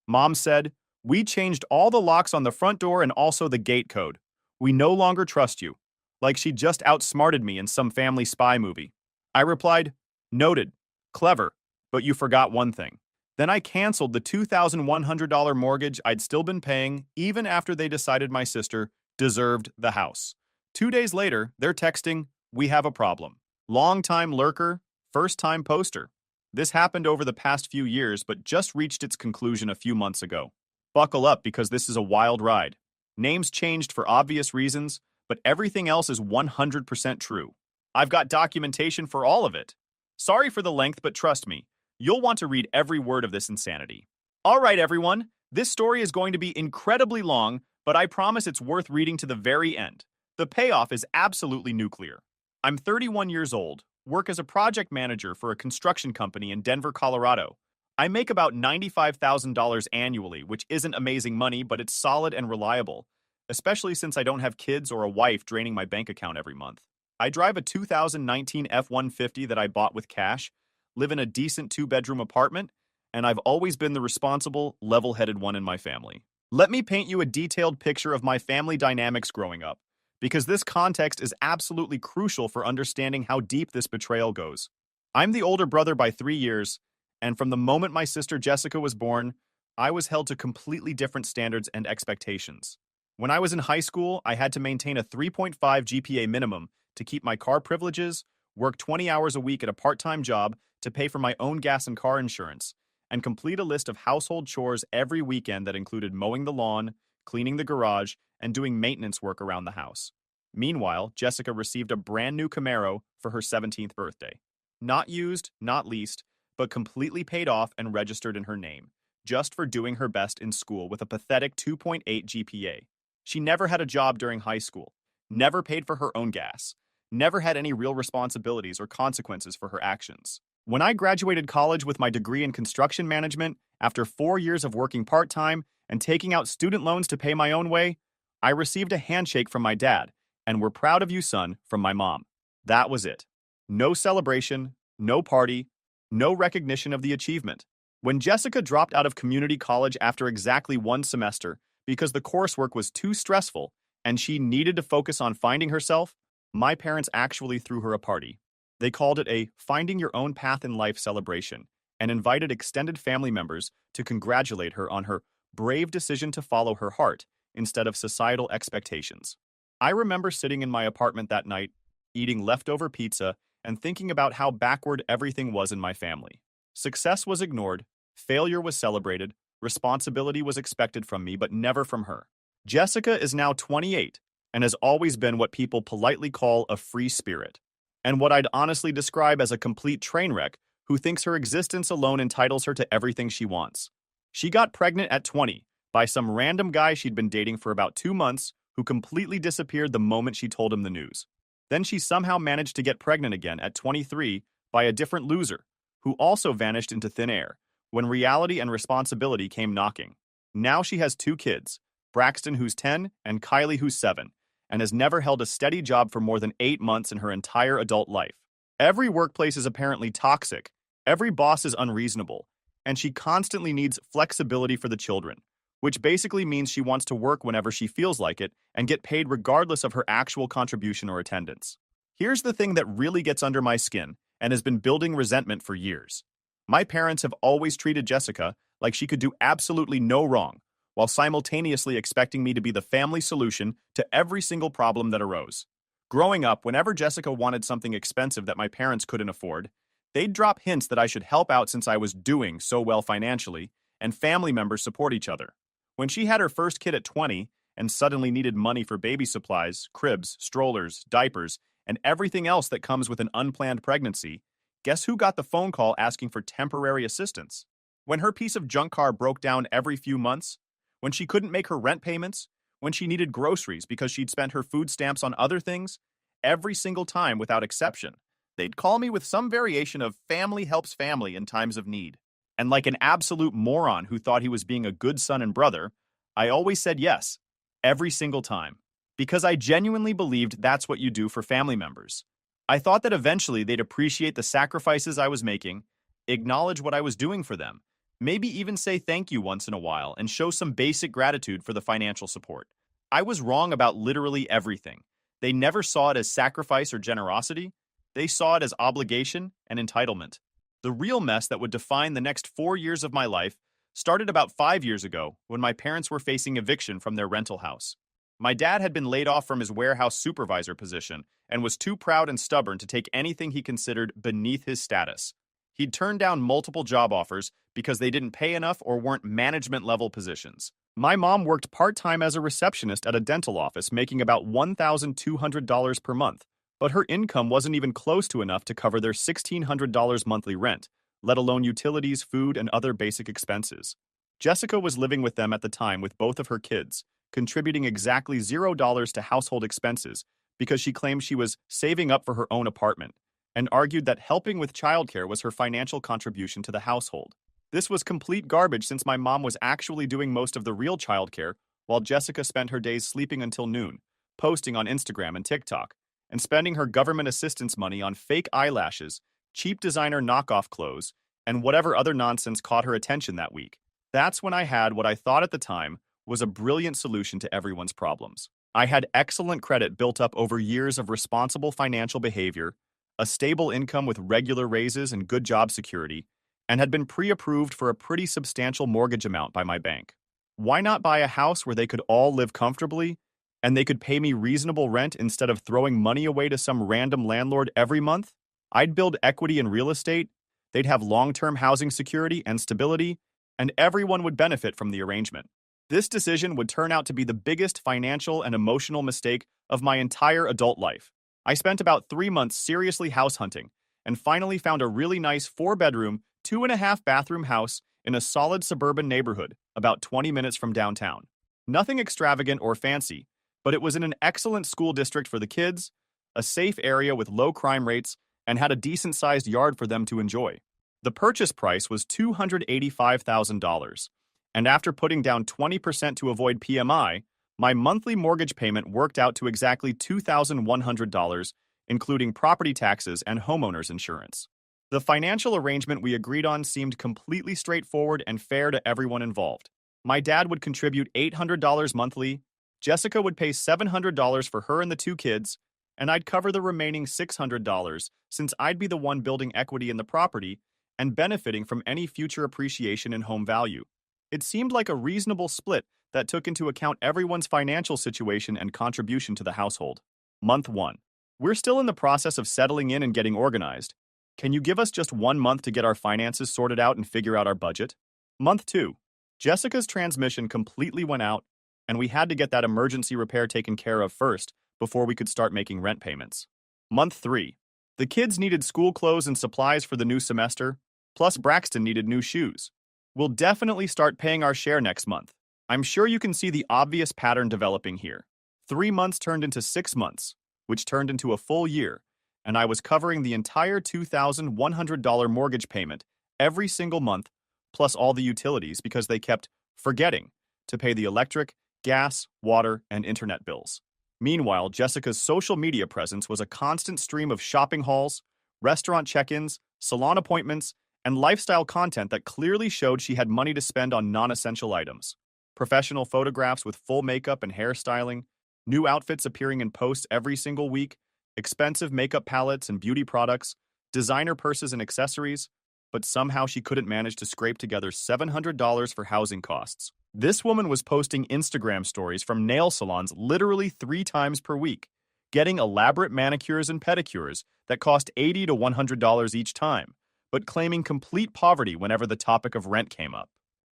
Mom said, "We changed all the locks on the front door and also the gate code. We no longer trust you." Like she just outsmarted me in some family spy movie. I replied, "Noted. Clever. But you forgot one thing." Then I canceled the $2,100 mortgage I'd still been paying even after they decided my sister deserved the house. 2 days later, they're texting, "We have a problem." Long-time lurker, first-time poster. This happened over the past few years but just reached its conclusion a few months ago. Buckle up because this is a wild ride. Names changed for obvious reasons, but everything else is 100% true. I've got documentation for all of it. Sorry for the length, but trust me, you'll want to read every word of this insanity. All right, everyone, this story is going to be incredibly long, but I promise it's worth reading to the very end. The payoff is absolutely nuclear. I'm 31 years old, work as a project manager for a construction company in Denver, Colorado. I make about $95,000 annually, which isn't amazing money, but it's solid and reliable, especially since I don't have kids or a wife draining my bank account every month. I drive a 2019 F-150 that I bought with cash, live in a decent 2-bedroom apartment, and I've always been the responsible, level-headed one in my family. Let me paint you a detailed picture of my family dynamics growing up, because this context is absolutely crucial for understanding how deep this betrayal goes. I'm the older brother by 3 years, and from the moment my sister Jessica was born, I was held to completely different standards and expectations. When I was in high school, I had to maintain a 3.5 GPA minimum to keep my car privileges, work 20 hours a week at a part-time job to pay for my own gas and car insurance, and complete a list of household chores every weekend that included mowing the lawn, cleaning the garage, and doing maintenance work around the house. Meanwhile, Jessica received a brand new Camaro for her 17th birthday. Not used, not leased, but completely paid off and registered in her name, just for doing her best in school with a pathetic 2.8 GPA. She never had a job during high school, never paid for her own gas, never had any real responsibilities or consequences for her actions. When I graduated college with my degree in construction management, after 4 years of working part-time and taking out student loans to pay my own way, I received a handshake from my dad, and "We're proud of you, son," from my mom. That was it. No celebration, no party, no recognition of the achievement. When Jessica dropped out of community college after exactly 1 semester because the coursework was too stressful and she needed to focus on finding herself, my parents actually threw her a party. They called it a "Finding Your Own Path in Life" celebration and invited extended family members to congratulate her on her brave decision to follow her heart instead of societal expectations. I remember sitting in my apartment that night, eating leftover pizza and thinking about how backward everything was in my family. Success was ignored, failure was celebrated, responsibility was expected from me, but never from her. Jessica is now 28 and has always been what people politely call a free spirit, and what I'd honestly describe as a complete train wreck who thinks her existence alone entitles her to everything she wants. She got pregnant at 20 by some random guy she'd been dating for about 2 months who completely disappeared the moment she told him the news. Then she somehow managed to get pregnant again at 23 by a different loser, who also vanished into thin air when reality and responsibility came knocking. Now she has 2 kids, Braxton, who's 10, and Qley, who's 7, and has never held a steady job for more than 8 months in her entire adult life. Every workplace is apparently toxic, every boss is unreasonable, and she constantly needs flexibility for the children, which basically means she wants to work whenever she feels like it and get paid regardless of her actual contribution or attendance. Here's the thing that really gets under my skin and has been building resentment for years. My parents have always treated Jessica like she could do absolutely no wrong, while simultaneously expecting me to be the family solution to every single problem that arose. Growing up, whenever Jessica wanted something expensive that my parents couldn't afford, they'd drop hints that I should help out since I was doing so well financially, and family members support each other. When she had her first kid at 20 and suddenly needed money for baby supplies, cribs, strollers, diapers, and everything else that comes with an unplanned pregnancy, guess who got the phone call asking for temporary assistance? When her piece of junk car broke down every few months, when she couldn't make her rent payments, when she needed groceries because she'd spent her food stamps on other things, every single time without exception, they'd call me with some variation of "family helps family in times of need." And like an absolute moron who thought he was being a good son and brother, I always said yes, every single time, because I genuinely believed that's what you do for family members. I thought that eventually they'd appreciate the sacrifices I was making, acknowledge what I was doing for them, Maybe even say thank you once in a while and show some basic gratitude for the financial support. I was wrong about literally everything. They never saw it as sacrifice or generosity. They saw it as obligation and entitlement. The real mess that would define the next 4 years of my life started about 5 years ago when my parents were facing eviction from their rental house. My dad had been laid off from his warehouse supervisor position and was too proud and stubborn to take anything he considered beneath his status. He'd turned down multiple job offers because they didn't pay enough or weren't management-level positions. My mom worked part-time as a receptionist at a dental office, making about $1,200 per month, but her income wasn't even close to enough to cover their $1,600 monthly rent, let alone utilities, food, and other basic expenses. Jessica was living with them at the time with both of her kids, contributing exactly $0 to household expenses because she claimed she was saving up for her own apartment, and argued that helping with childcare was her financial contribution to the household. This was complete garbage since my mom was actually doing most of the real childcare while Jessica spent her days sleeping until noon, posting on Instagram and TikTok, and spending her government assistance money on fake eyelashes, cheap designer knockoff clothes, and whatever other nonsense caught her attention that week. That's when I had what I thought at the time was a brilliant solution to everyone's problems. I had excellent credit built up over years of responsible financial behavior, a stable income with regular raises and good job security, and had been pre-approved for a pretty substantial mortgage amount by my bank. Why not buy a house where they could all live comfortably, and they could pay me reasonable rent instead of throwing money away to some random landlord every month? I'd build equity in real estate, they'd have long-term housing security and stability, and everyone would benefit from the arrangement. This decision would turn out to be the biggest financial and emotional mistake of my entire adult life. I spent about 3 months seriously house hunting, and finally found a really nice 4-bedroom, 2.5-bathroom house in a solid suburban neighborhood, about 20 minutes from downtown. Nothing extravagant or fancy, but it was in an excellent school district for the kids, a safe area with low crime rates, and had a decent-sized yard for them to enjoy. The purchase price was $285,000, and after putting down 20% to avoid PMI, my monthly mortgage payment worked out to exactly $2,100, including property taxes and homeowners insurance. The financial arrangement we agreed on seemed completely straightforward and fair to everyone involved. My dad would contribute $800 monthly, Jessica would pay $700 for her and the 2 kids, and I'd cover the remaining $600 since I'd be the one building equity in the property and benefiting from any future appreciation in home value. It seemed like a reasonable split that took into account everyone's financial situation and contribution to the household. Month 1. We're still in the process of settling in and getting organized. Can you give us just 1 month to get our finances sorted out and figure out our budget? Month 2. Jessica's transmission completely went out, and we had to get that emergency repair taken care of first before we could start making rent payments. Month 3. The kids needed school clothes and supplies for the new semester, plus Braxton needed new shoes. We'll definitely start paying our share next month. I'm sure you can see the obvious pattern developing here. 3 months turned into 6 months, which turned into a full year, and I was covering the entire $2,100 mortgage payment every single month, plus all the utilities because they kept forgetting to pay the electric, gas, water, and internet bills. Meanwhile, Jessica's social media presence was a constant stream of shopping hauls, restaurant check-ins, salon appointments, and lifestyle content that clearly showed she had money to spend on non-essential items. Professional photographs with full makeup and hairstyling, new outfits appearing in posts every single week, expensive makeup palettes and beauty products, designer purses and accessories, but somehow she couldn't manage to scrape together $700 for housing costs. This woman was posting Instagram stories from nail salons literally 3 times per week, getting elaborate manicures and pedicures that cost $80 to $100 each time, but claiming complete poverty whenever the topic of rent came up.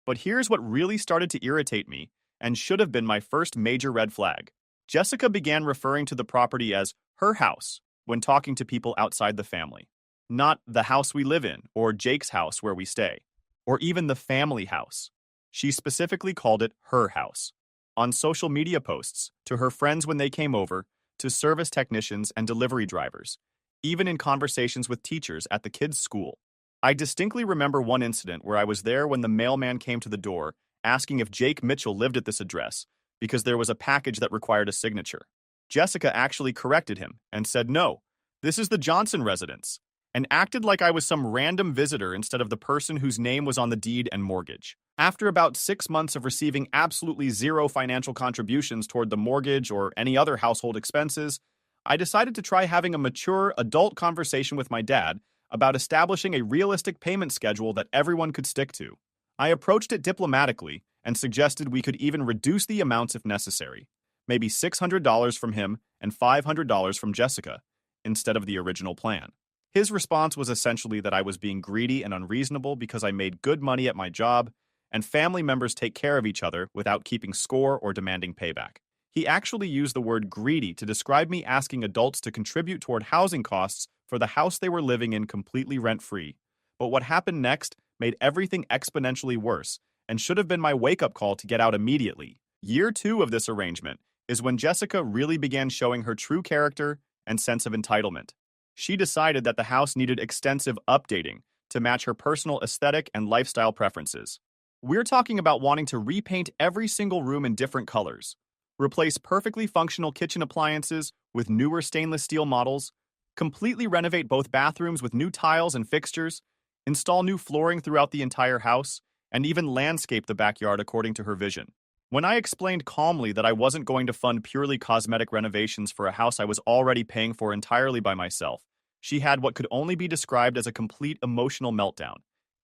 But here's what really started to irritate me, and should have been my first major red flag. Jessica began referring to the property as her house when talking to people outside the family. Not the house we live in, or Jake's house where we stay, or even the family house. She specifically called it her house. On social media posts, to her friends when they came over, to service technicians and delivery drivers, even in conversations with teachers at the kids' school. I distinctly remember one incident where I was there when the mailman came to the door asking if Jake Mitchell lived at this address because there was a package that required a signature. Jessica actually corrected him and said, "No, this is the Johnson residence," and acted like I was some random visitor instead of the person whose name was on the deed and mortgage. After about 6 months of receiving absolutely zero financial contributions toward the mortgage or any other household expenses, I decided to try having a mature, adult conversation with my dad about establishing a realistic payment schedule that everyone could stick to. I approached it diplomatically and suggested we could even reduce the amounts if necessary, maybe $600 from him and $500 from Jessica, instead of the original plan. His response was essentially that I was being greedy and unreasonable because I made good money at my job, and family members take care of each other without keeping score or demanding payback. He actually used the word greedy to describe me asking adults to contribute toward housing costs for the house they were living in completely rent-free. But what happened next made everything exponentially worse and should have been my wake-up call to get out immediately. Year 2 of this arrangement is when Jessica really began showing her true character and sense of entitlement. She decided that the house needed extensive updating to match her personal aesthetic and lifestyle preferences. We're talking about wanting to repaint every single room in different colors, replace perfectly functional kitchen appliances with newer stainless steel models, completely renovate both bathrooms with new tiles and fixtures, install new flooring throughout the entire house, and even landscape the backyard according to her vision. When I explained calmly that I wasn't going to fund purely cosmetic renovations for a house I was already paying for entirely by myself, she had what could only be described as a complete emotional meltdown,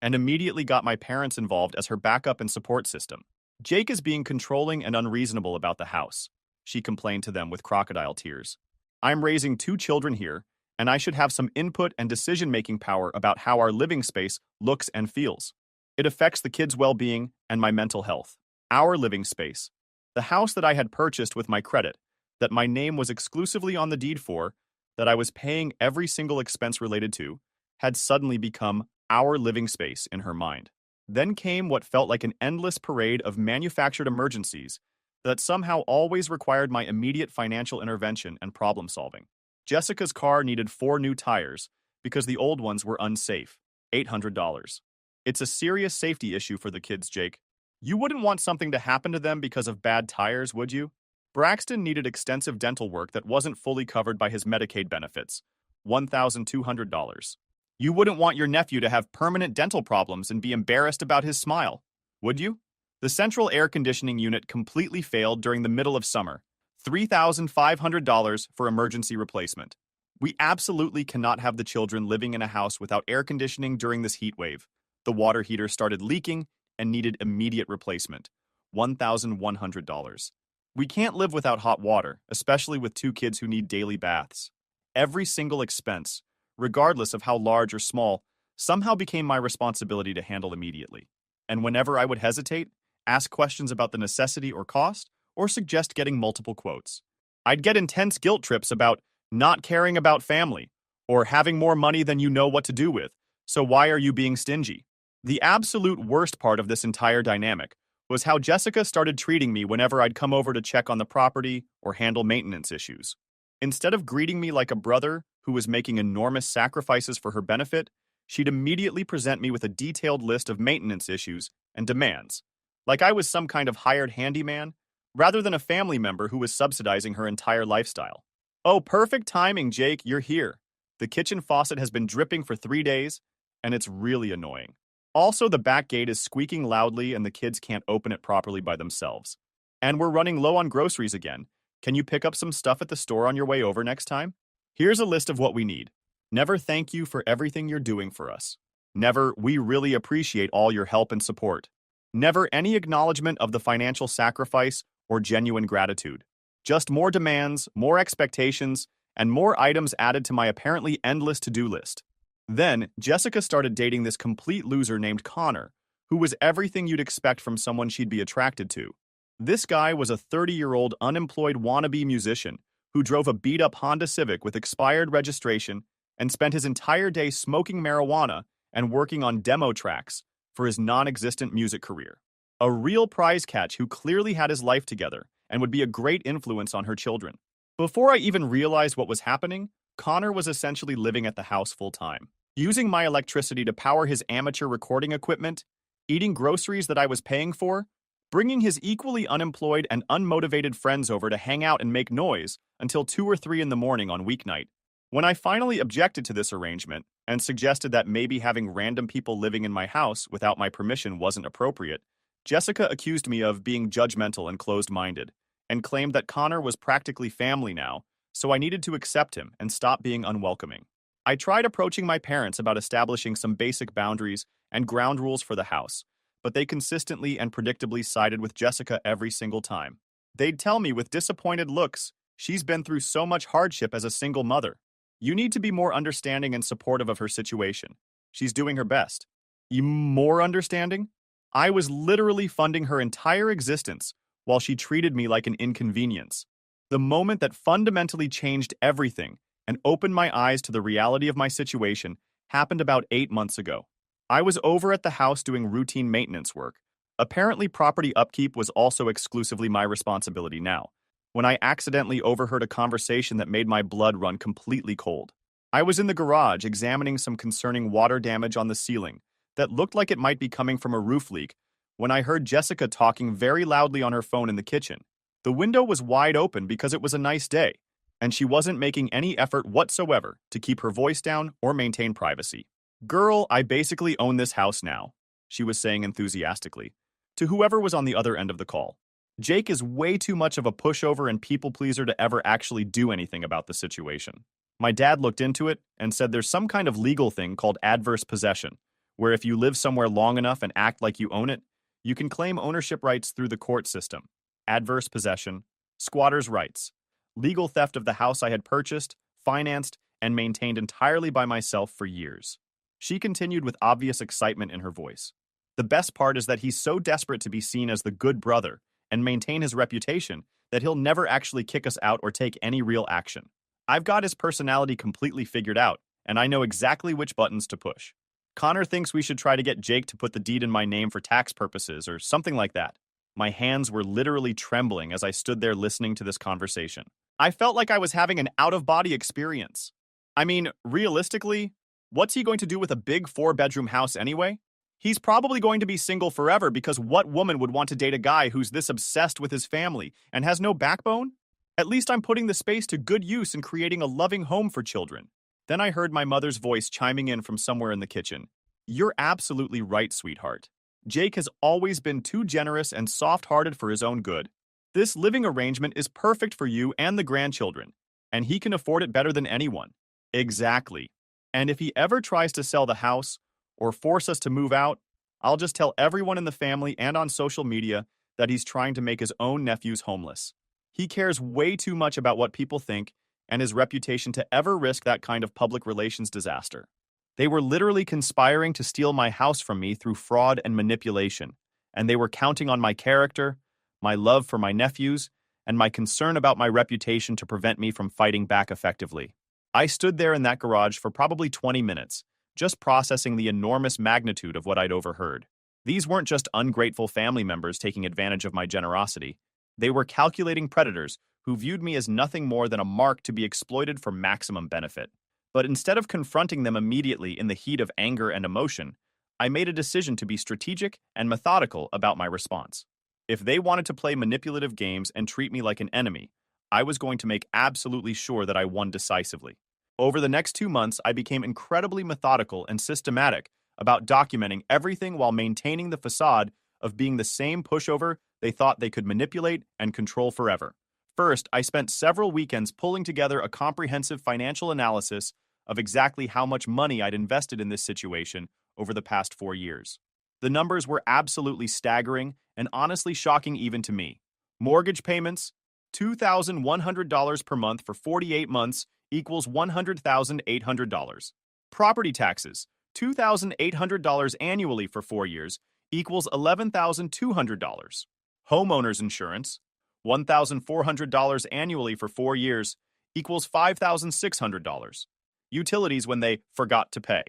and immediately got my parents involved as her backup and support system. Jake is being controlling and unreasonable about the house, she complained to them with crocodile tears. I'm raising 2 children here, and I should have some input and decision-making power about how our living space looks and feels. It affects the kids' well-being and my mental health. Our living space, the house that I had purchased with my credit, that my name was exclusively on the deed for, that I was paying every single expense related to, had suddenly become our living space in her mind. Then came what felt like an endless parade of manufactured emergencies that somehow always required my immediate financial intervention and problem solving. Jessica's car needed 4 new tires because the old ones were unsafe, $800. It's a serious safety issue for the kids, Jake. You wouldn't want something to happen to them because of bad tires, would you? Braxton needed extensive dental work that wasn't fully covered by his Medicaid benefits, $1,200. You wouldn't want your nephew to have permanent dental problems and be embarrassed about his smile, would you? The central air conditioning unit completely failed during the middle of summer, $3,500 for emergency replacement. We absolutely cannot have the children living in a house without air conditioning during this heat wave. The water heater started leaking and needed immediate replacement, $1,100. We can't live without hot water, especially with 2 kids who need daily baths. Every single expense, regardless of how large or small, somehow became my responsibility to handle immediately. And whenever I would hesitate, ask questions about the necessity or cost, or suggest getting multiple quotes, I'd get intense guilt trips about not caring about family, or having more money than you know what to do with, so why are you being stingy? The absolute worst part of this entire dynamic was how Jessica started treating me whenever I'd come over to check on the property or handle maintenance issues. Instead of greeting me like a brother who was making enormous sacrifices for her benefit, she'd immediately present me with a detailed list of maintenance issues and demands, like I was some kind of hired handyman, rather than a family member who was subsidizing her entire lifestyle. Oh, perfect timing, Jake, you're here. The kitchen faucet has been dripping for 3 days, and it's really annoying. Also, the back gate is squeaking loudly and the kids can't open it properly by themselves. And we're running low on groceries again. Can you pick up some stuff at the store on your way over next time? Here's a list of what we need. Never thank you for everything you're doing for us. Never, we really appreciate all your help and support. Never any acknowledgement of the financial sacrifice or genuine gratitude. Just more demands, more expectations, and more items added to my apparently endless to-do list. Then, Jessica started dating this complete loser named Connor, who was everything you'd expect from someone she'd be attracted to. This guy was a 30-year-old unemployed wannabe musician who drove a beat-up Honda Civic with expired registration and spent his entire day smoking marijuana and working on demo tracks for his non-existent music career. A real prize catch who clearly had his life together and would be a great influence on her children. Before I even realized what was happening, Connor was essentially living at the house full-time, using my electricity to power his amateur recording equipment, eating groceries that I was paying for, bringing his equally unemployed and unmotivated friends over to hang out and make noise until 2 or 3 in the morning on weeknight. When I finally objected to this arrangement, and suggested that maybe having random people living in my house without my permission wasn't appropriate, Jessica accused me of being judgmental and closed-minded, and claimed that Connor was practically family now, so I needed to accept him and stop being unwelcoming. I tried approaching my parents about establishing some basic boundaries and ground rules for the house, but they consistently and predictably sided with Jessica every single time. They'd tell me with disappointed looks, she's been through so much hardship as a single mother. You need to be more understanding and supportive of her situation. She's doing her best. You more understanding? I was literally funding her entire existence while she treated me like an inconvenience. The moment that fundamentally changed everything and opened my eyes to the reality of my situation happened about 8 months ago. I was over at the house doing routine maintenance work. Apparently, property upkeep was also exclusively my responsibility now, when I accidentally overheard a conversation that made my blood run completely cold. I was in the garage examining some concerning water damage on the ceiling that looked like it might be coming from a roof leak when I heard Jessica talking very loudly on her phone in the kitchen. The window was wide open because it was a nice day, and she wasn't making any effort whatsoever to keep her voice down or maintain privacy. "Girl, I basically own this house now," she was saying enthusiastically, to whoever was on the other end of the call. Jake is way too much of a pushover and people pleaser to ever actually do anything about the situation. My dad looked into it and said there's some kind of legal thing called adverse possession, where if you live somewhere long enough and act like you own it, you can claim ownership rights through the court system. Adverse possession, squatter's rights, legal theft of the house I had purchased, financed, and maintained entirely by myself for years. She continued with obvious excitement in her voice. The best part is that he's so desperate to be seen as the good brother and maintain his reputation that he'll never actually kick us out or take any real action. I've got his personality completely figured out, and I know exactly which buttons to push. Connor thinks we should try to get Jake to put the deed in my name for tax purposes or something like that. My hands were literally trembling as I stood there listening to this conversation. I felt like I was having an out-of-body experience. I mean, realistically, what's he going to do with a big 4-bedroom house anyway? He's probably going to be single forever because what woman would want to date a guy who's this obsessed with his family and has no backbone? At least I'm putting the space to good use in creating a loving home for children. Then I heard my mother's voice chiming in from somewhere in the kitchen. "You're absolutely right, sweetheart. Jake has always been too generous and soft-hearted for his own good. This living arrangement is perfect for you and the grandchildren, and he can afford it better than anyone." Exactly. And if he ever tries to sell the house or force us to move out, I'll just tell everyone in the family and on social media that he's trying to make his own nephews homeless. He cares way too much about what people think and his reputation to ever risk that kind of public relations disaster. They were literally conspiring to steal my house from me through fraud and manipulation, and they were counting on my character, my love for my nephews, and my concern about my reputation to prevent me from fighting back effectively. I stood there in that garage for probably 20 minutes, just processing the enormous magnitude of what I'd overheard. These weren't just ungrateful family members taking advantage of my generosity. They were calculating predators who viewed me as nothing more than a mark to be exploited for maximum benefit. But instead of confronting them immediately in the heat of anger and emotion, I made a decision to be strategic and methodical about my response. If they wanted to play manipulative games and treat me like an enemy, I was going to make absolutely sure that I won decisively. Over the next 2 months, I became incredibly methodical and systematic about documenting everything while maintaining the facade of being the same pushover they thought they could manipulate and control forever. First, I spent several weekends pulling together a comprehensive financial analysis of exactly how much money I'd invested in this situation over the past 4 years. The numbers were absolutely staggering and honestly shocking even to me. Mortgage payments, $2,100 per month for 48 months equals $100,800. Property taxes, $2,800 annually for 4 years equals $11,200. Homeowners insurance, $1,400 annually for 4 years equals $5,600. Utilities when they forgot to pay,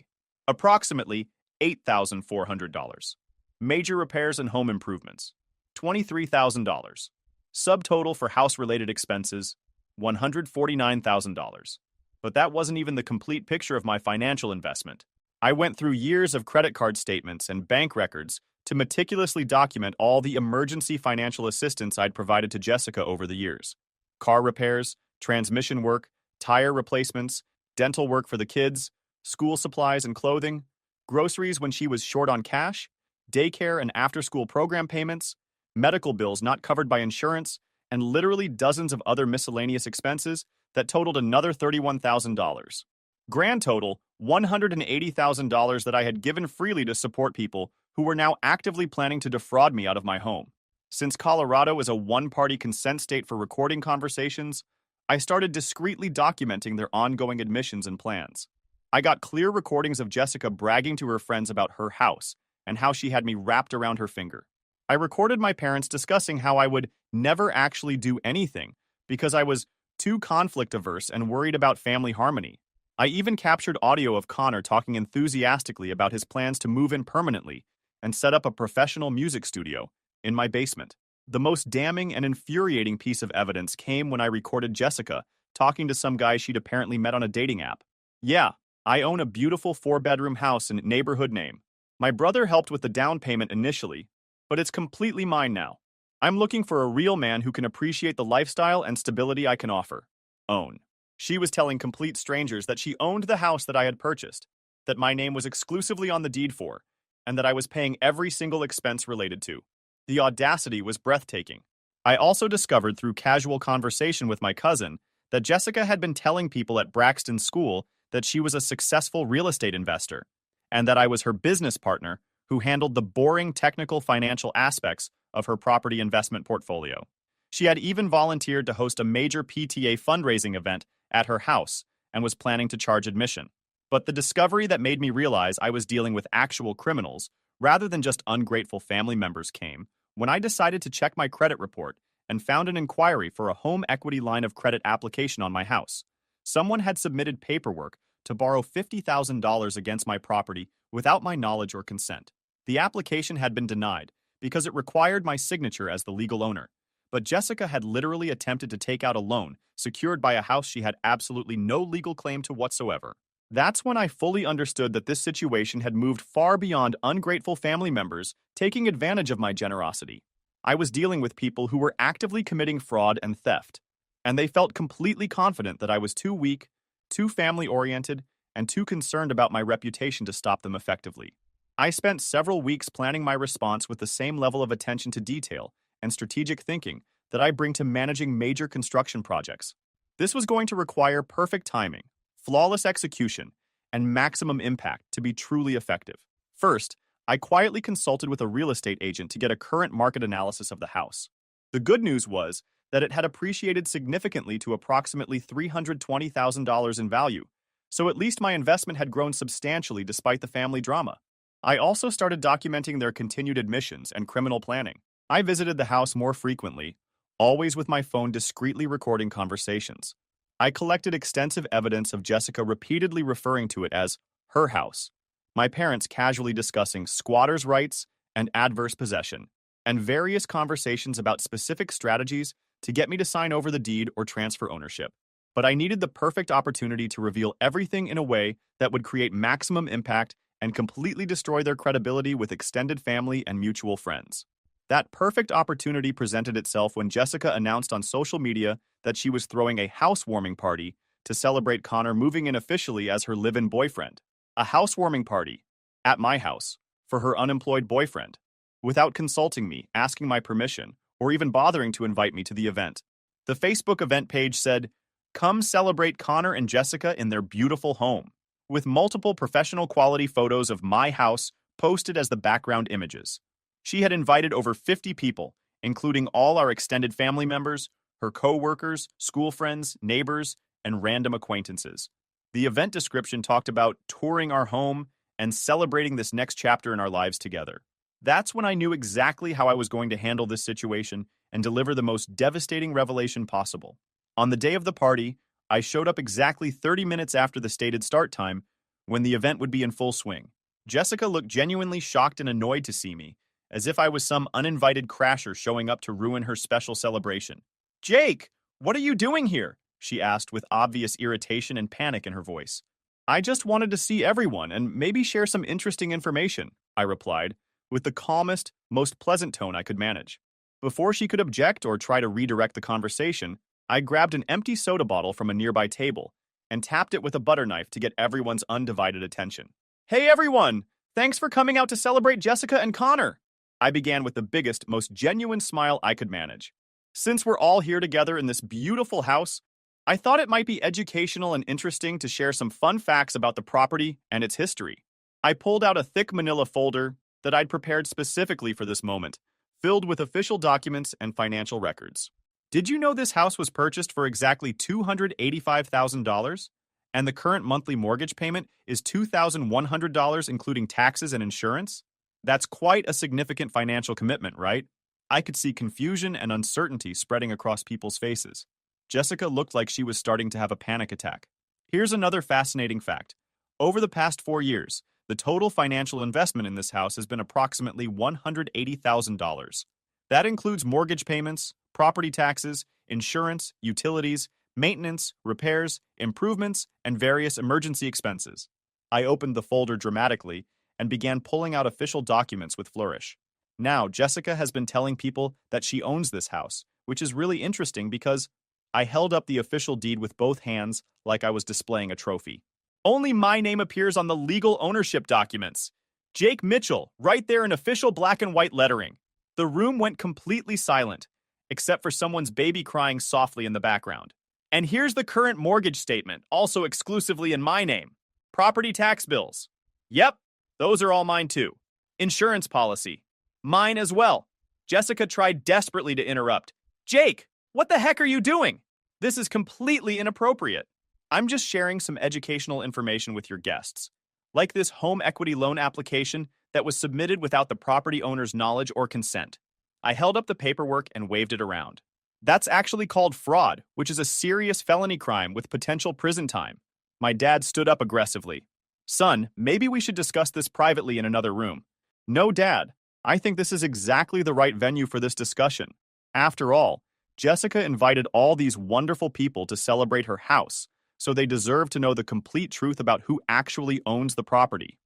approximately $8,400. Major repairs and home improvements, $23,000. Subtotal for house-related expenses, $149,000. But that wasn't even the complete picture of my financial investment. I went through years of credit card statements and bank records to meticulously document all the emergency financial assistance I'd provided to Jessica over the years. Car repairs, transmission work, tire replacements, dental work for the kids, school supplies and clothing, groceries when she was short on cash, daycare and after-school program payments, medical bills not covered by insurance, and literally dozens of other miscellaneous expenses that totaled another $31,000. Grand total, $180,000 that I had given freely to support people who were now actively planning to defraud me out of my home. Since Colorado is a one-party consent state for recording conversations, I started discreetly documenting their ongoing admissions and plans. I got clear recordings of Jessica bragging to her friends about her house and how she had me wrapped around her finger. I recorded my parents discussing how I would never actually do anything because I was too conflict-averse and worried about family harmony. I even captured audio of Connor talking enthusiastically about his plans to move in permanently and set up a professional music studio in my basement. The most damning and infuriating piece of evidence came when I recorded Jessica talking to some guy she'd apparently met on a dating app. Yeah, I own a beautiful 4-bedroom house in neighborhood name. My brother helped with the down payment initially, but it's completely mine now. I'm looking for a real man who can appreciate the lifestyle and stability I can offer. Own. She was telling complete strangers that she owned the house that I had purchased, that my name was exclusively on the deed for, and that I was paying every single expense related to. The audacity was breathtaking. I also discovered through casual conversation with my cousin that Jessica had been telling people at Braxton School that she was a successful real estate investor, and that I was her business partner who handled the boring technical financial aspects of her property investment portfolio. She had even volunteered to host a major PTA fundraising event at her house and was planning to charge admission. But the discovery that made me realize I was dealing with actual criminals rather than just ungrateful family members came when I decided to check my credit report and found an inquiry for a home equity line of credit application on my house. Someone had submitted paperwork to borrow $50,000 against my property without my knowledge or consent. The application had been denied because it required my signature as the legal owner. But Jessica had literally attempted to take out a loan secured by a house she had absolutely no legal claim to whatsoever. That's when I fully understood that this situation had moved far beyond ungrateful family members taking advantage of my generosity. I was dealing with people who were actively committing fraud and theft, and they felt completely confident that I was too weak, too family-oriented, and too concerned about my reputation to stop them effectively. I spent several weeks planning my response with the same level of attention to detail and strategic thinking that I bring to managing major construction projects. This was going to require perfect timing, flawless execution, and maximum impact to be truly effective. First, I quietly consulted with a real estate agent to get a current market analysis of the house. The good news was that it had appreciated significantly to approximately $320,000 in value, so at least my investment had grown substantially despite the family drama. I also started documenting their continued admissions and criminal planning. I visited the house more frequently, always with my phone discreetly recording conversations. I collected extensive evidence of Jessica repeatedly referring to it as her house, my parents casually discussing squatters' rights and adverse possession, and various conversations about specific strategies to get me to sign over the deed or transfer ownership. But I needed the perfect opportunity to reveal everything in a way that would create maximum impact and completely destroy their credibility with extended family and mutual friends. That perfect opportunity presented itself when Jessica announced on social media that she was throwing a housewarming party to celebrate Connor moving in officially as her live-in boyfriend. A housewarming party, at my house, for her unemployed boyfriend, without consulting me, asking my permission, or even bothering to invite me to the event. The Facebook event page said, "Come celebrate Connor and Jessica in their beautiful home," with multiple professional quality photos of my house posted as the background images. She had invited over 50 people, including all our extended family members, her co-workers, school friends, neighbors, and random acquaintances. The event description talked about touring our home and celebrating this next chapter in our lives together. That's when I knew exactly how I was going to handle this situation and deliver the most devastating revelation possible. On the day of the party, I showed up exactly 30 minutes after the stated start time, when the event would be in full swing. Jessica looked genuinely shocked and annoyed to see me, as if I was some uninvited crasher showing up to ruin her special celebration. "Jake, what are you doing here?" she asked with obvious irritation and panic in her voice. "I just wanted to see everyone and maybe share some interesting information," I replied, with the calmest, most pleasant tone I could manage. Before she could object or try to redirect the conversation, I grabbed an empty soda bottle from a nearby table and tapped it with a butter knife to get everyone's undivided attention. "Hey everyone! Thanks for coming out to celebrate Jessica and Connor!" I began with the biggest, most genuine smile I could manage. Since we're all here together in this beautiful house, I thought it might be educational and interesting to share some fun facts about the property and its history. I pulled out a thick manila folder that I'd prepared specifically for this moment, filled with official documents and financial records. Did you know this house was purchased for exactly $285,000? And the current monthly mortgage payment is $2,100, including taxes and insurance? That's quite a significant financial commitment, right? I could see confusion and uncertainty spreading across people's faces. Jessica looked like she was starting to have a panic attack. Here's another fascinating fact. Over the past 4 years, the total financial investment in this house has been approximately $180,000. That includes mortgage payments, property taxes, insurance, utilities, maintenance, repairs, improvements, and various emergency expenses. I opened the folder dramatically and began pulling out official documents with flourish. Now, Jessica has been telling people that she owns this house, which is really interesting because I held up the official deed with both hands like I was displaying a trophy. Only my name appears on the legal ownership documents. Jake Mitchell, right there in official black and white lettering. The room went completely silent, except for someone's baby crying softly in the background. And here's the current mortgage statement, also exclusively in my name. Property tax bills. Yep, those are all mine too. Insurance policy. Mine as well. Jessica tried desperately to interrupt. "Jake, what the heck are you doing? This is completely inappropriate." "I'm just sharing some educational information with your guests, like this home equity loan application that was submitted without the property owner's knowledge or consent." I held up the paperwork and waved it around. "That's actually called fraud, which is a serious felony crime with potential prison time." My dad stood up aggressively. "Son, maybe we should discuss this privately in another room." "No, Dad. I think this is exactly the right venue for this discussion. After all, Jessica invited all these wonderful people to celebrate her house, so they deserve to know the complete truth about who actually owns the property."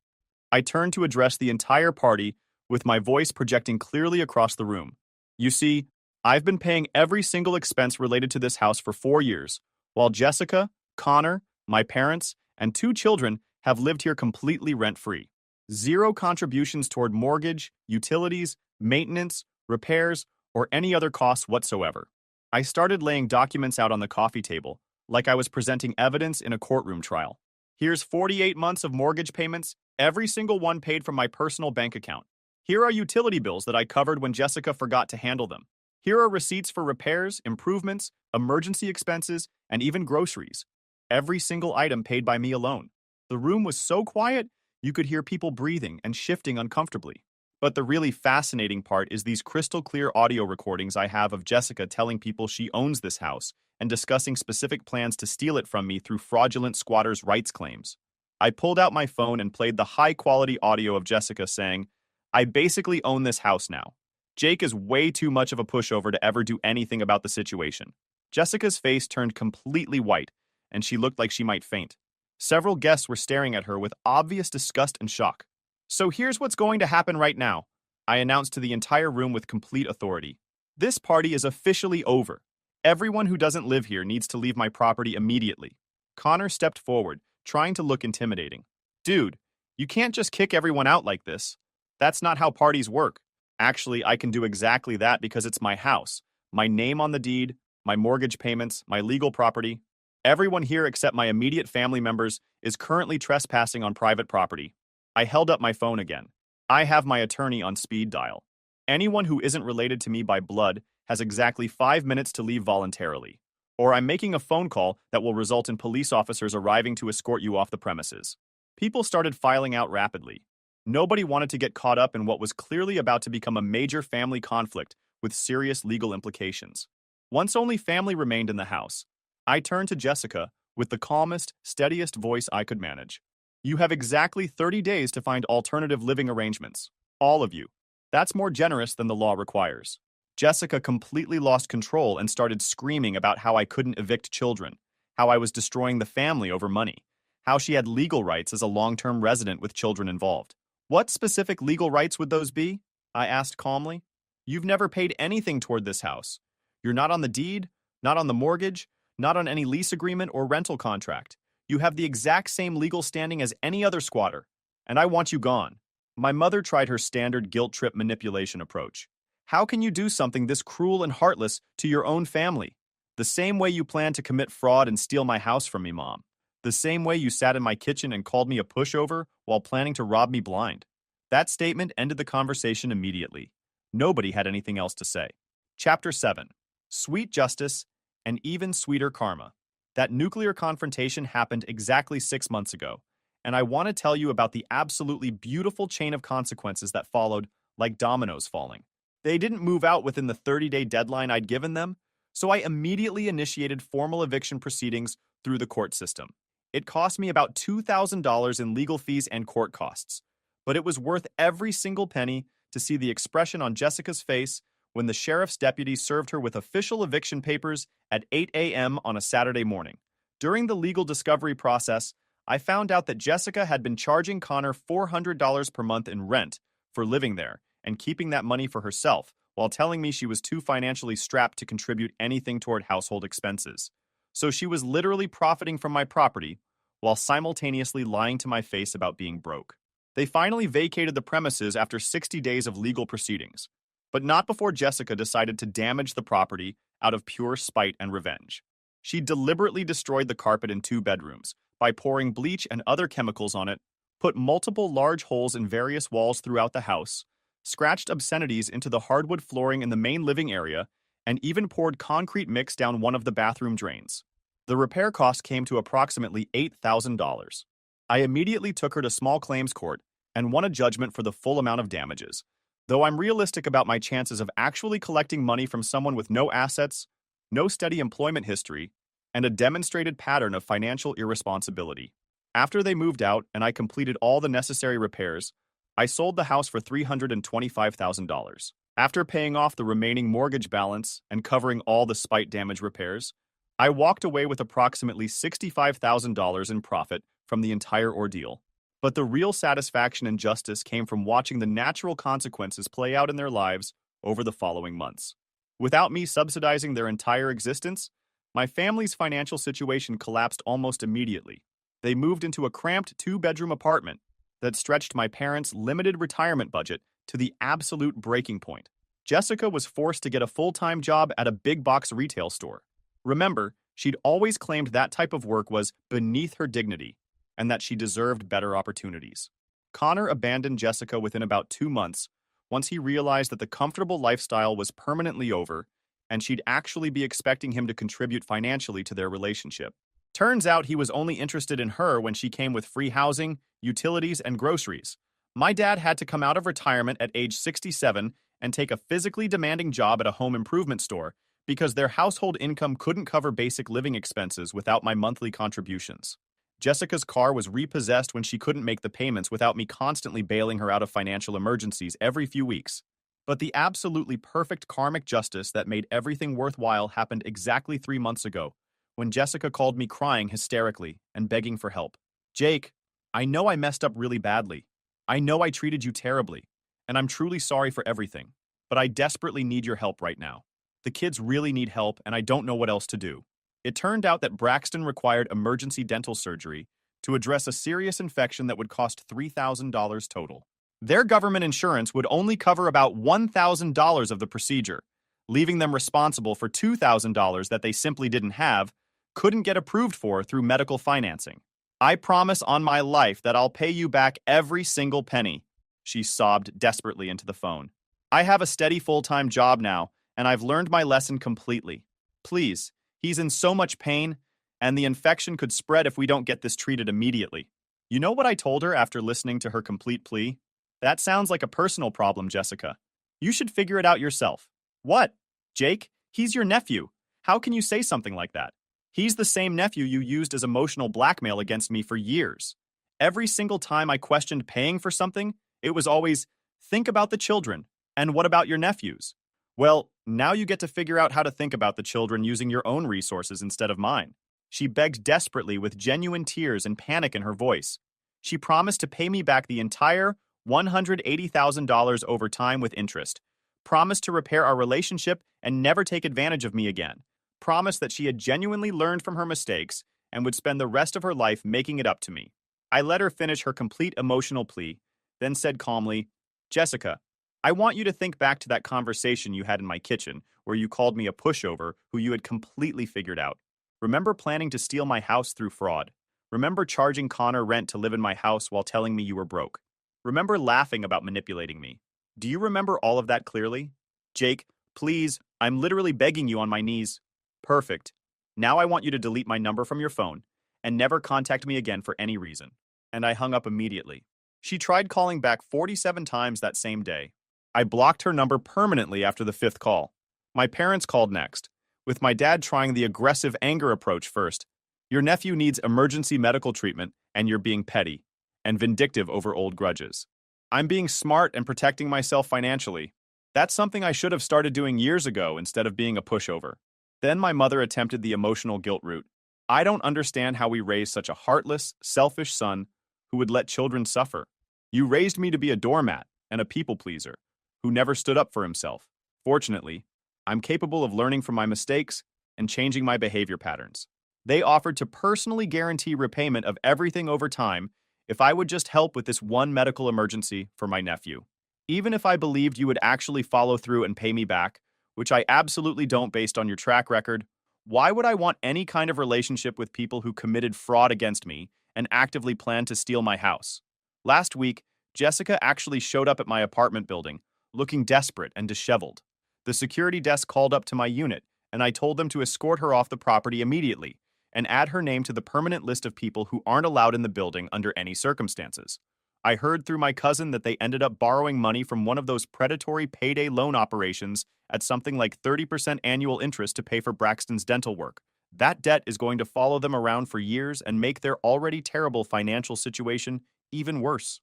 I turned to address the entire party with my voice projecting clearly across the room. "You see, I've been paying every single expense related to this house for 4 years, while Jessica, Connor, my parents, and 2 children have lived here completely rent-free. Zero contributions toward mortgage, utilities, maintenance, repairs, or any other costs whatsoever." I started laying documents out on the coffee table, like I was presenting evidence in a courtroom trial. "Here's 48 months of mortgage payments, every single one paid from my personal bank account. Here are utility bills that I covered when Jessica forgot to handle them. Here are receipts for repairs, improvements, emergency expenses, and even groceries. Every single item paid by me alone." The room was so quiet, you could hear people breathing and shifting uncomfortably. But the really fascinating part is these crystal clear audio recordings I have of Jessica telling people she owns this house and discussing specific plans to steal it from me through fraudulent squatters' rights claims. I pulled out my phone and played the high-quality audio of Jessica saying, "I basically own this house now. Jake is way too much of a pushover to ever do anything about the situation." Jessica's face turned completely white, and she looked like she might faint. Several guests were staring at her with obvious disgust and shock. "So here's what's going to happen right now," I announced to the entire room with complete authority. "This party is officially over. Everyone who doesn't live here needs to leave my property immediately." Connor stepped forward, trying to look intimidating. "Dude, you can't just kick everyone out like this. That's not how parties work. Actually, I can do exactly that because it's my house, my name on the deed, my mortgage payments, my legal property. Everyone here except my immediate family members is currently trespassing on private property." I held up my phone again. I have my attorney on speed dial. "Anyone who isn't related to me by blood has exactly 5 minutes to leave voluntarily, or I'm making a phone call that will result in police officers arriving to escort you off the premises." People started filing out rapidly. Nobody wanted to get caught up in what was clearly about to become a major family conflict with serious legal implications. Once only family remained in the house, I turned to Jessica with the calmest, steadiest voice I could manage. "You have exactly 30 days to find alternative living arrangements. All of you. That's more generous than the law requires." Jessica completely lost control and started screaming about how I couldn't evict children, how I was destroying the family over money, how she had legal rights as a long-term resident with children involved. "What specific legal rights would those be?" I asked calmly. "You've never paid anything toward this house. You're not on the deed, not on the mortgage, not on any lease agreement or rental contract. You have the exact same legal standing as any other squatter, and I want you gone." My mother tried her standard guilt trip manipulation approach. "How can you do something this cruel and heartless to your own family? The same way you plan to commit fraud and steal my house from me, Mom. The same way you sat in my kitchen and called me a pushover while planning to rob me blind." That statement ended the conversation immediately. Nobody had anything else to say. Chapter 7. Sweet Justice and Even Sweeter Karma. That nuclear confrontation happened exactly 6 months ago, and I want to tell you about the absolutely beautiful chain of consequences that followed, like dominoes falling. They didn't move out within the 30-day deadline I'd given them, so I immediately initiated formal eviction proceedings through the court system. It cost me about $2,000 in legal fees and court costs, but it was worth every single penny to see the expression on Jessica's face when the sheriff's deputy served her with official eviction papers at 8 a.m. on a Saturday morning. During the legal discovery process, I found out that Jessica had been charging Connor $400 per month in rent for living there and keeping that money for herself, while telling me she was too financially strapped to contribute anything toward household expenses. So she was literally profiting from my property while simultaneously lying to my face about being broke. They finally vacated the premises after 60 days of legal proceedings, but not before Jessica decided to damage the property out of pure spite and revenge. She deliberately destroyed the carpet in 2 bedrooms by pouring bleach and other chemicals on it, put multiple large holes in various walls throughout the house, scratched obscenities into the hardwood flooring in the main living area, and even poured concrete mix down one of the bathroom drains. The repair cost came to approximately $8,000. I immediately took her to small claims court and won a judgment for the full amount of damages, though I'm realistic about my chances of actually collecting money from someone with no assets, no steady employment history, and a demonstrated pattern of financial irresponsibility. After they moved out and I completed all the necessary repairs, I sold the house for $325,000. After paying off the remaining mortgage balance and covering all the spite damage repairs, I walked away with approximately $65,000 in profit from the entire ordeal. But the real satisfaction and justice came from watching the natural consequences play out in their lives over the following months. Without me subsidizing their entire existence, my family's financial situation collapsed almost immediately. They moved into a cramped 2-bedroom apartment that stretched my parents' limited retirement budget to the absolute breaking point. Jessica was forced to get a full-time job at a big-box retail store. Remember, she'd always claimed that type of work was beneath her dignity and that she deserved better opportunities. Connor abandoned Jessica within about 2 months once he realized that the comfortable lifestyle was permanently over and she'd actually be expecting him to contribute financially to their relationship. Turns out he was only interested in her when she came with free housing, utilities, and groceries. My dad had to come out of retirement at age 67 and take a physically demanding job at a home improvement store because their household income couldn't cover basic living expenses without my monthly contributions. Jessica's car was repossessed when she couldn't make the payments without me constantly bailing her out of financial emergencies every few weeks. But the absolutely perfect karmic justice that made everything worthwhile happened exactly 3 months ago, when Jessica called me crying hysterically and begging for help. "Jake, I know I messed up really badly. I know I treated you terribly, and I'm truly sorry for everything, but I desperately need your help right now. The kids really need help, and I don't know what else to do." It turned out that Braxton required emergency dental surgery to address a serious infection that would cost $3,000 total. Their government insurance would only cover about $1,000 of the procedure, leaving them responsible for $2,000 that they simply didn't have, couldn't get approved for through medical financing. "I promise on my life that I'll pay you back every single penny," she sobbed desperately into the phone. "I have a steady full-time job now, and I've learned my lesson completely. Please, he's in so much pain, and the infection could spread if we don't get this treated immediately." You know what I told her after listening to her complete plea? "That sounds like a personal problem, Jessica. You should figure it out yourself." "What? Jake, he's your nephew. How can you say something like that? He's the same nephew you used as emotional blackmail against me for years. Every single time I questioned paying for something, it was always, 'Think about the children, and what about your nephews?' Well, now you get to figure out how to think about the children using your own resources instead of mine." She begged desperately with genuine tears and panic in her voice. She promised to pay me back the entire $180,000 over time with interest, promised to repair our relationship and never take advantage of me again, promised that she had genuinely learned from her mistakes and would spend the rest of her life making it up to me. I let her finish her complete emotional plea, then said calmly, Jessica, I want you to think back to that conversation you had in my kitchen where you called me a pushover who you had completely figured out. Remember planning to steal my house through fraud? Remember charging Connor rent to live in my house while telling me you were broke? Remember laughing about manipulating me? Do you remember all of that clearly? Jake, please, I'm literally begging you on my knees. Perfect. Now I want you to delete my number from your phone and never contact me again for any reason. And I hung up immediately. She tried calling back 47 times that same day. I blocked her number permanently after the 5th call. My parents called next, with my dad trying the aggressive anger approach first. Your nephew needs emergency medical treatment, and you're being petty and vindictive over old grudges. I'm being smart and protecting myself financially. That's something I should have started doing years ago instead of being a pushover. Then my mother attempted the emotional guilt route. I don't understand how we raised such a heartless, selfish son who would let children suffer. You raised me to be a doormat and a people pleaser who never stood up for himself. Fortunately, I'm capable of learning from my mistakes and changing my behavior patterns. They offered to personally guarantee repayment of everything over time if I would just help with this one medical emergency for my nephew. Even if I believed you would actually follow through and pay me back, which I absolutely don't based on your track record, why would I want any kind of relationship with people who committed fraud against me and actively planned to steal my house? Last week, Jessica actually showed up at my apartment building, looking desperate and disheveled. The security desk called up to my unit, and I told them to escort her off the property immediately and add her name to the permanent list of people who aren't allowed in the building under any circumstances. I heard through my cousin that they ended up borrowing money from one of those predatory payday loan operations at something like 30% annual interest to pay for Braxton's dental work. That debt is going to follow them around for years and make their already terrible financial situation even worse.